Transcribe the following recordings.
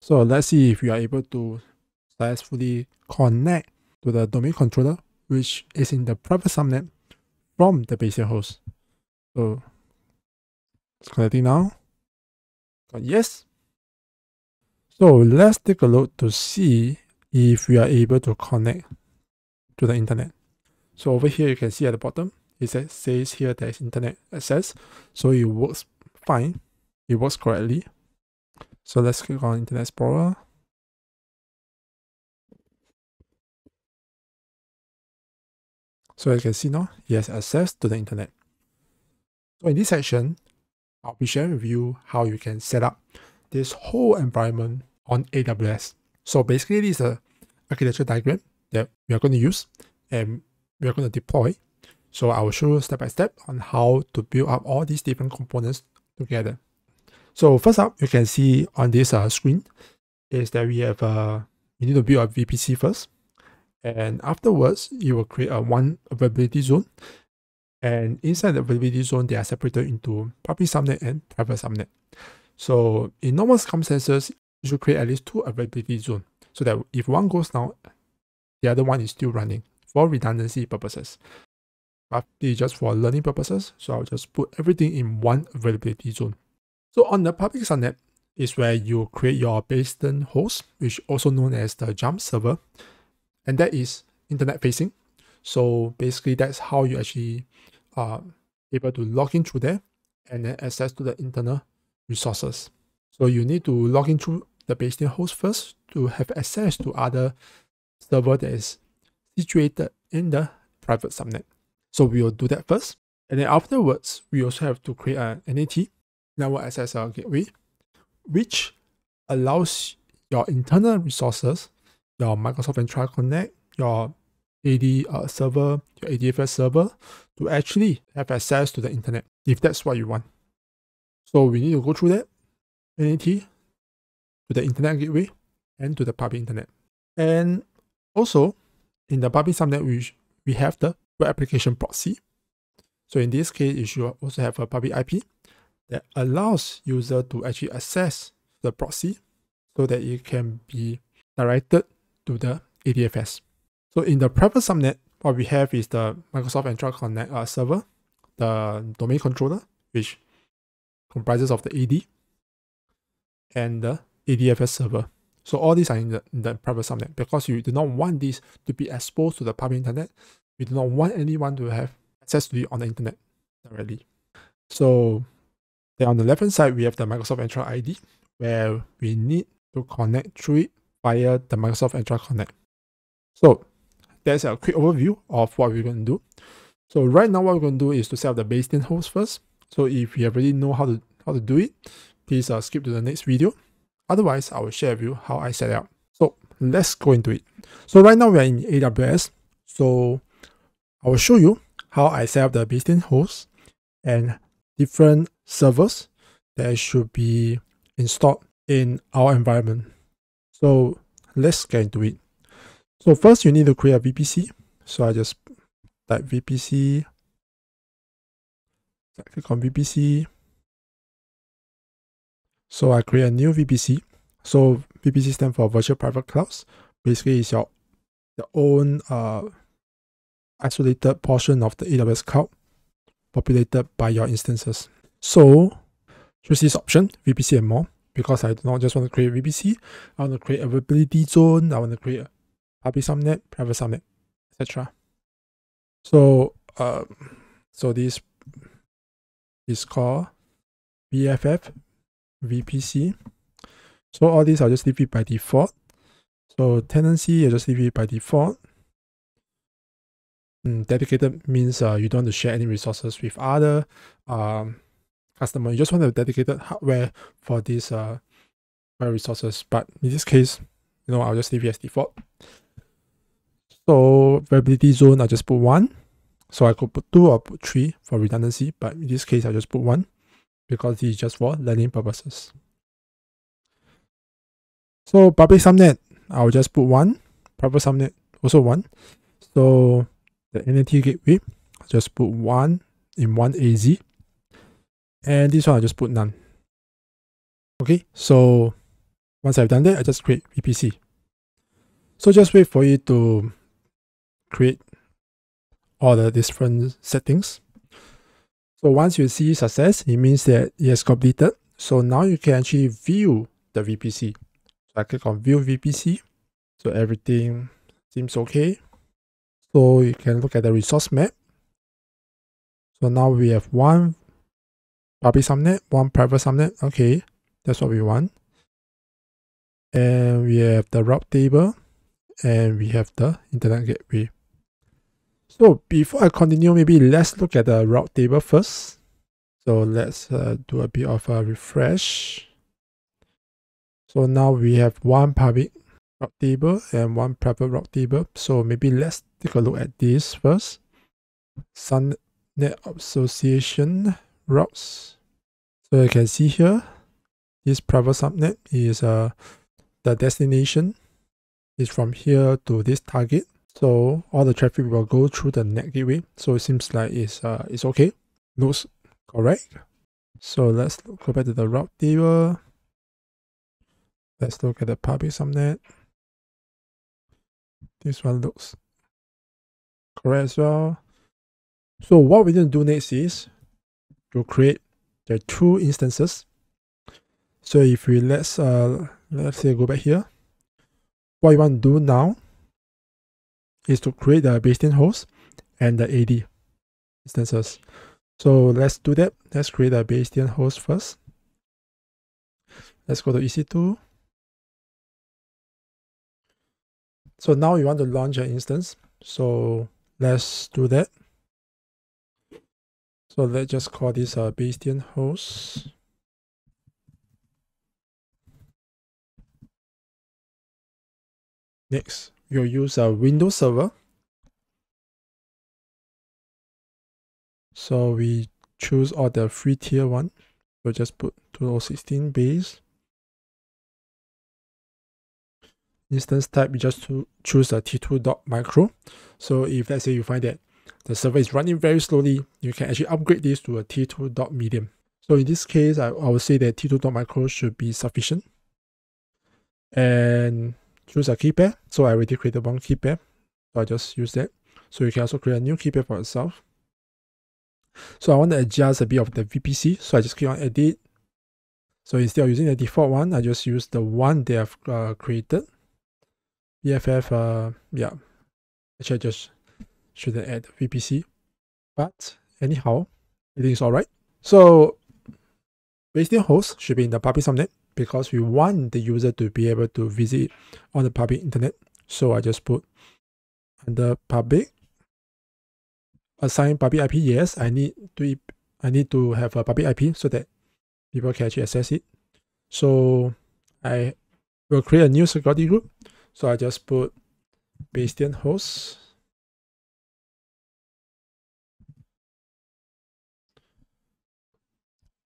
So let's see if we are able to successfully connect to the domain controller, which is in the private subnet from the Bastion host. So it's connecting now. Yes. So let's take a look to see if we are able to connect to the internet. So over here, you can see at the bottom, it says here there's internet access. So it works fine. It works correctly. So let's click on Internet Explorer. So you can see now, it has access to the internet. So in this section, I'll be sharing with you how you can set up this whole environment on AWS. So basically, this is an architecture diagram that we are going to use and we are going to deploy. So I will show you step by step on how to build up all these different components together. So first up, you can see on this screen is that we have we need to build a VPC first, and afterwards you will create a one availability zone. And inside the availability zone, they are separated into public subnet and private subnet. So in normal circumstances, you should create at least two availability zones so that if one goes down, the other one is still running for redundancy purposes. But this is just for learning purposes, so I'll just put everything in one availability zone. So on the public subnet is where you create your Bastion host, which also known as the jump server, and that is internet facing. So basically that's how you actually are able to log in through there and then access to the internal resources. So you need to log in through the Bastion host first to have access to other server that is situated in the private subnet. So we will do that first. And then afterwards, we also have to create an NAT, Network Access Gateway, which allows your internal resources, your Microsoft Entra Connect, your AD server, your ADFS server, to actually have access to the internet, if that's what you want. So we need to go through that NAT to the internet gateway and to the public internet. And also, in the public subnet, we have the web application proxy. So in this case, you should also have a public IP that allows user to actually access the proxy so that it can be directed to the ADFS. So in the private subnet, what we have is the Microsoft Entra Connect server, the domain controller, which comprises of the AD and the ADFS server. So all these are in the private subnet because you do not want this to be exposed to the public internet. We do not want anyone to have access to it on the internet directly. So then on the left hand side, we have the Microsoft Entra ID, where we need to connect through it via the Microsoft Entra Connect. So that's a quick overview of what we're going to do. So right now, what we're going to do is to set up the Bastion host first. So if you already know how to do it, please skip to the next video. Otherwise, I will share with you how I set it up. So let's go into it. So right now we are in AWS. So I will show you how I set up the Bastion host and different servers that should be installed in our environment. So let's get into it. So first you need to create a VPC. So I just type VPC, click on VPC. So I create a new VPC. So VPC stands for Virtual Private Clouds. Basically, it's your own isolated portion of the AWS cloud populated by your instances. So choose this option, VPC and more, because I do not just want to create VPC. I want to create availability zone. I want to create a public subnet, private subnet, etc. So this is called BFF VPC. So all these I'll just leave it by default. So tenancy, I'll just leave it by default. Dedicated means you don't want to share any resources with other customer. You just want a dedicated hardware for these resources. But in this case, I'll just leave it as default. So availability zone, I'll just put 1. So I could put 2 or put 3 for redundancy, but in this case, I'll just put 1 because this is just for learning purposes. So public subnet, I'll just put 1. Private subnet, also 1. So the NAT gateway, I'll just put 1 in 1 AZ. And this one, I'll just put none. Okay, so Once I've done that, I just create VPC. So just wait for it to create all the different settings. So once you see success, it means that it has completed. So now you can actually view the VPC. So I click on view VPC. So everything seems okay. So you can look at the resource map. So now we have one public subnet, one private subnet. Okay, that's what we want. And we have the route table, and we have the internet gateway. So before I continue, maybe let's look at the route table first. So let's do a bit of a refresh. So now we have one public route table and one private route table. So maybe let's take a look at this first. Subnet association routes. So you can see here, this private subnet is the destination is from here to this target. So all the traffic will go through the net gateway. So it seems like it's okay. Looks correct. So let's go back to the route table. Let's look at the public subnet. This one looks correct as well. So what we need to do next is to create the two instances. So if we let's say go back here, what you want to do now is to create the Bastion host and the AD instances. So let's do that. Let's create a Bastion host first. Let's go to EC2. So now we want to launch an instance. So let's do that. So let's just call this a Bastion host. Next, you'll use a Windows server. So we choose all the free tier one. We'll just put 2016 base. Instance type, we just choose a t2.micro. So if let's say you find that the server is running very slowly, you can actually upgrade this to a t2.medium. So in this case, I would say that t2.micro should be sufficient. And choose a key pair. So I already created one key pair. So I just use that. So you can also create a new key pair for yourself. So I want to adjust a bit of the VPC. So I just click on edit. So instead of using the default one, I just use the one they have created. BFF, yeah. Actually, I just shouldn't add VPC. But anyhow, I think it's alright. So Bastion host should be in the public subnet because we want the user to be able to visit on the public internet. So I just put under public, assign public IP. Yes, I need to have a public IP so that people can actually access it. So I will create a new security group. So I just put Bastion host.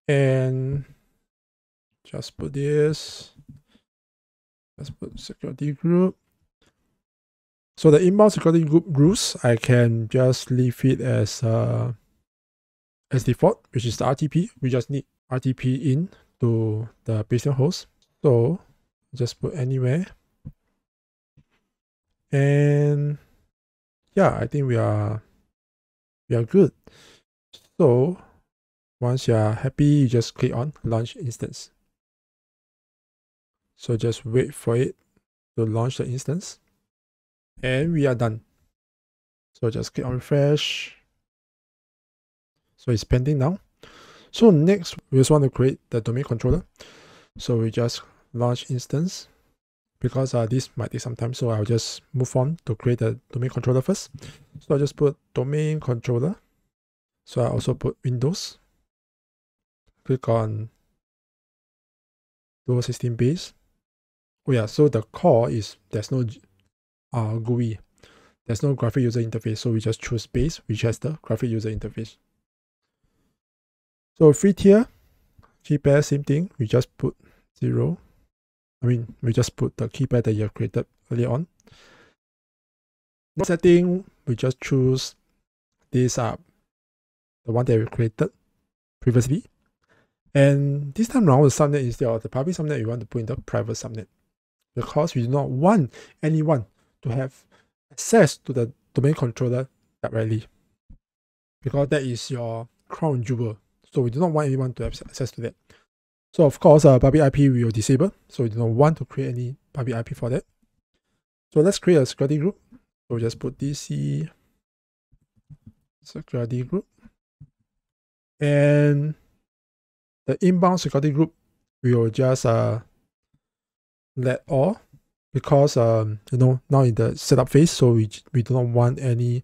And just put this. Let's put security group. So the inbound security group rules, I can just leave it as default, which is the RTP. We just need RTP in to the Bastion host. So just put anywhere. And yeah, I think we are good. So once you are happy, you just click on launch instance. So just wait for it to launch the instance. And we are done. So just click on refresh. So it's pending now. So next, we just want to create the domain controller. So we just launch instance. Because this might take some time, so I'll just move on to create the domain controller first. So I just put domain controller. So I also put Windows. Click on 2016 base. Oh yeah, so the core is there's no GUI. There's no graphic user interface, so we just choose base, which has the graphic user interface. So free tier, key pair, same thing. We just put 0. We just put the key pair that you have created earlier on. Next setting, we just choose this the one that we created previously. And this time around, the subnet instead of the public subnet, we want to put in the private subnet, because we do not want anyone to have access to the domain controller directly, because that is your crown jewel. So we do not want anyone to have access to that. So of course, public IP we will disable. So we do not want to create any public IP for that. So let's create a security group. So just put DC security group, and the inbound security group we will just let all, because now in the setup phase, so we do not want anything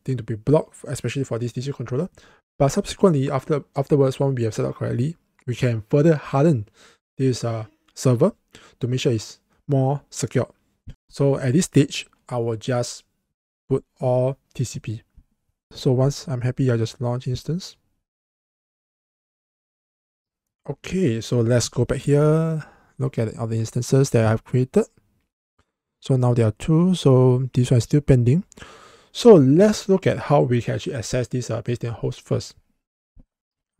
to be blocked, especially for this DC controller. But subsequently, afterwards, when we have set up correctly, we can further harden this server to make sure it's more secure. So at this stage, I will just put all TCP. So once I'm happy, I just launch instance. Okay, so let's go back here, look at all the instances that I've created. So now there are 2, so this one is still pending. So let's look at how we can actually access this Bastion host first.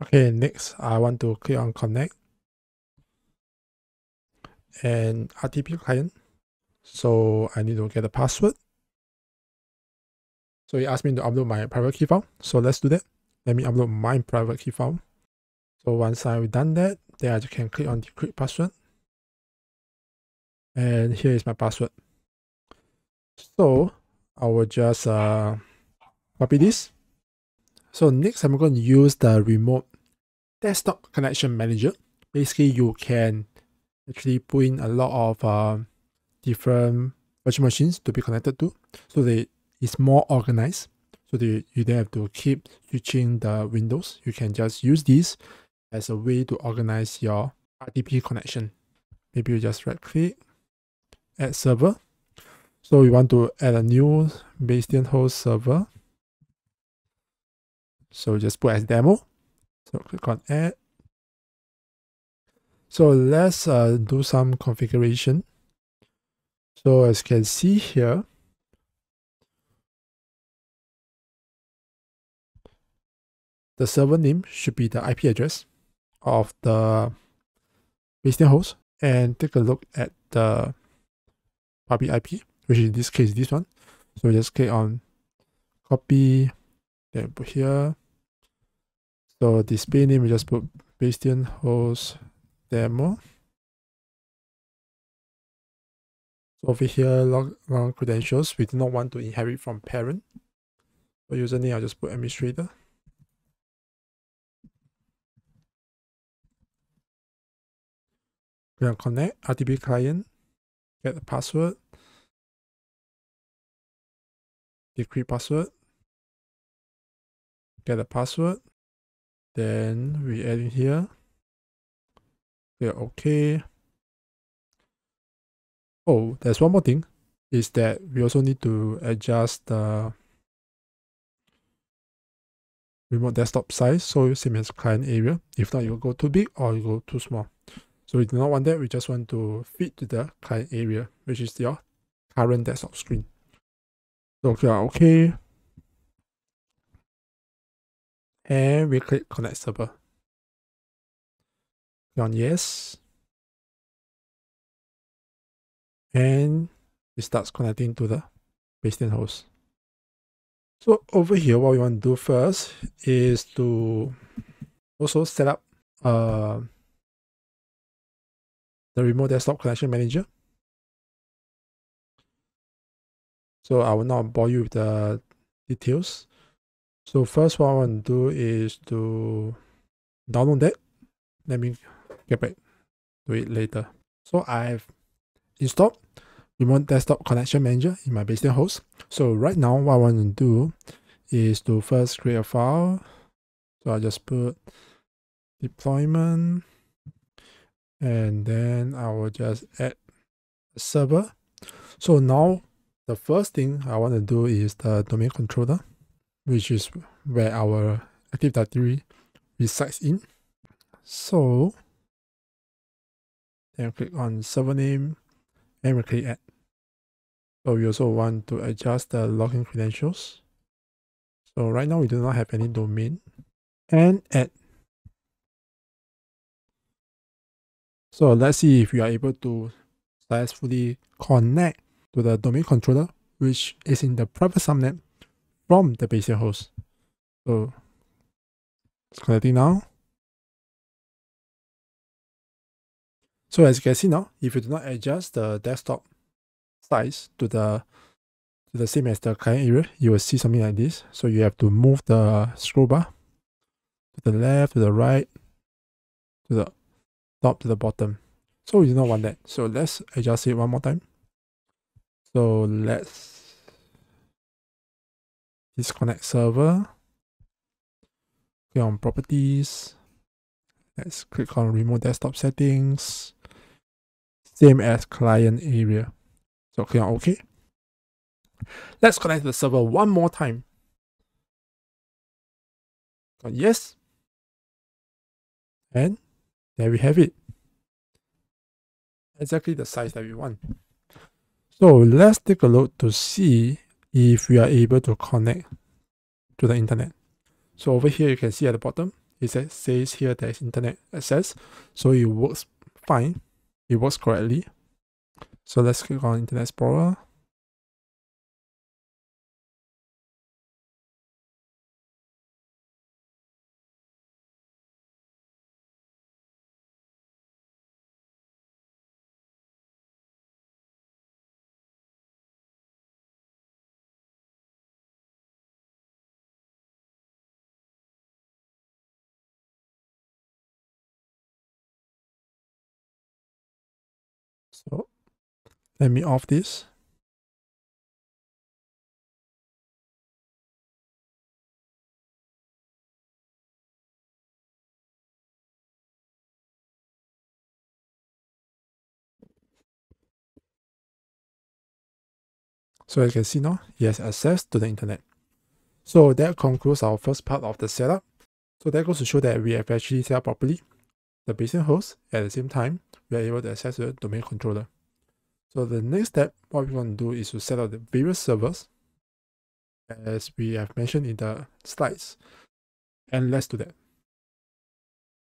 Okay, next I want to click on connect and RTP client. So I need to get a password. So it asked me to upload my private key file. So let's do that. Let me upload my private key file. So once I've done that, then I can click on decrypt password. And here is my password. So I will just copy this. So next I'm going to use the remote desktop connection manager. Basically, you can actually put in a lot of different virtual machines to be connected to, so that it's more organized, so that you don't have to keep switching the windows. You can just use this as a way to organize your RTP connection. Maybe you just right click, add server. So we want to add a new Bastion host server. So just put as demo. So click on add. So let's do some configuration. So as you can see here, the server name should be the IP address of the Bastion host, and take a look at the public IP, which in this case this one. So just click on copy, then put here. So display name we just put Bastion host demo. So over here, log credentials, we do not want to inherit from parent. For username, I'll just put administrator. We're going to connect RTP client, get the password, decrypt password, get the password, then we add in here, click OK. Oh, there's one more thing, is that we also need to adjust the remote desktop size, so same as client area. If not, you'll go too big or you go too small. So we do not want that, we just want to fit to the client area, which is your current desktop screen. So click on OK. And we click connect server. Click on yes. And it starts connecting to the Bastion host. So over here, what we want to do first is to also set up the remote desktop connection manager. So I will not bore you with the details. So first, what I want to do is to download that. Let me get back to it later. So I've installed remote desktop connection manager in my Bastion host. So right now, what I want to do is to first create a file. So I'll just put deployment, and then I will just add a server. So now the first thing I want to do is the domain controller, which is where our Active Directory resides in. So then click on server name and we click add. So we also want to adjust the login credentials. So right now we do not have any domain, and add. So let's see if you are able to successfully connect to the domain controller, which is in the private subnet from the Bastion host. So it's connecting now. So as you can see now, if you do not adjust the desktop size to the same as the client area, you will see something like this. So you have to move the scroll bar to the left, to the right, to the top, to the bottom. So we do not want that. So let's adjust it one more time. So let's disconnect server. Click on properties. Let's click on remote desktop settings. Same as client area. So click on OK. Let's connect to the server one more time. Click on yes. And there we have it. Exactly the size that we want. So let's take a look to see if we are able to connect to the internet. So over here, you can see at the bottom, it says here there is internet access. So it works fine. It works correctly. So let's click on Internet Explorer. So let me off this. So as you can see now, he has access to the internet. So that concludes our first part of the setup. So that goes to show that we have actually set up properly the Bastion host. At the same time, we are able to access the domain controller. So the next step, what we want to do is to set up the various servers, as we have mentioned in the slides. And let's do that.